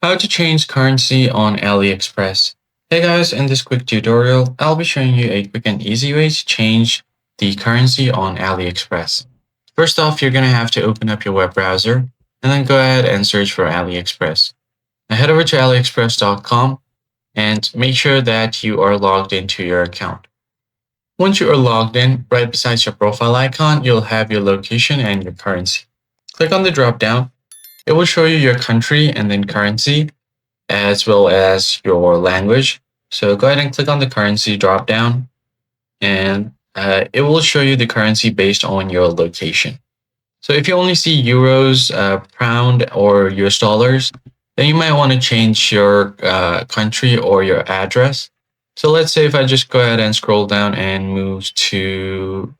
How to change currency on AliExpress. Hey guys, in this quick tutorial, I'll be showing you a quick and easy way to change the currency on AliExpress. First off, you're going to have to open up your web browser and then go ahead and search for AliExpress. Now head over to aliexpress.com and make sure that you are logged into your account. Once you are logged in, right beside your profile icon, you'll have your location and your currency. Click on the drop down. It will show you your country and then currency, as well as your language. So go ahead and click on the currency drop down, and it will show you the currency based on your location. So if you only see euros, pound, or US dollars, then you might want to change your country or your address. So let's say if I just go ahead and scroll down and move to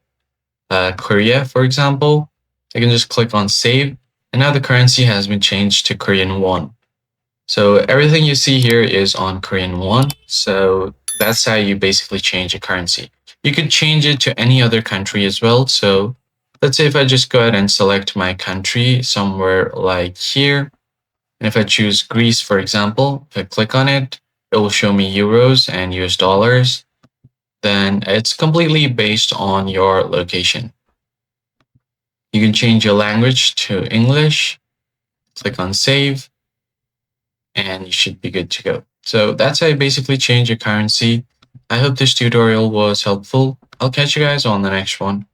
Korea, for example, I can just click on save. And now the currency has been changed to Korean won. So everything you see here is on Korean won. So that's how you basically change a currency. You could change it to any other country as well. So let's say if I just go ahead and select my country somewhere like here. And if I choose Greece, for example, if I click on it, it will show me euros and US dollars. Then it's completely based on your location. You can change your language to English, click on save, and you should be good to go. So that's how you basically change your currency. I hope this tutorial was helpful. I'll catch you guys on the next one.